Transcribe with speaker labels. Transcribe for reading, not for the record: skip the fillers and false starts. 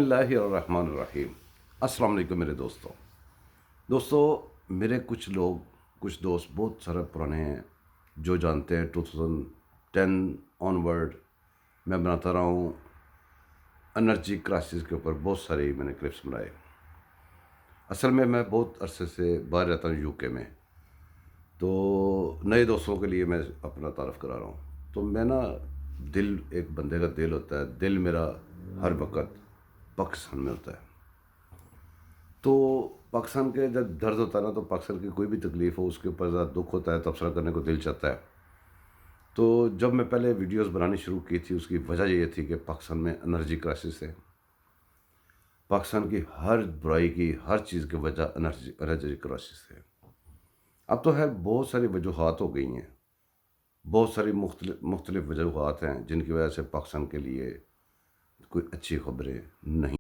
Speaker 1: اللہ الرحمن الرحیم۔ السلام علیکم میرے دوستوں، میرے کچھ دوست بہت سارے پرانے ہیں جو جانتے ہیں 2010 آنورڈ میں بناتا رہا ہوں انرجی کرائسس کے اوپر بہت سارے میں نے کلپس بنائے۔ اصل میں بہت عرصے سے باہر رہتا ہوں UK میں، تو نئے دوستوں کے لیے میں اپنا تعارف کرا رہا ہوں۔ تو میں ایک بندے کا دل ہوتا ہے، دل میرا ہر وقت پاکستان میں ہوتا ہے۔ تو پاکستان کے جب درد ہوتا ہے نا، تو پاکستان کی کوئی بھی تکلیف ہو اس کے اوپر زیادہ دکھ ہوتا ہے، تبصرہ کرنے کو دل چاہتا ہے۔ تو جب میں پہلے ویڈیوز بنانی شروع کی تھی، اس کی وجہ یہ تھی کہ پاکستان میں انرجی کرائسس ہے۔ پاکستان کی ہر برائی کی، ہر چیز کی وجہ انرجی کرائسس ہے۔ اب تو بہت ساری وجوہات ہو گئی ہیں، بہت ساری مختلف وجوہات ہیں جن کی وجہ سے پاکستان کے لیے کوئی اچھی خبریں نہیں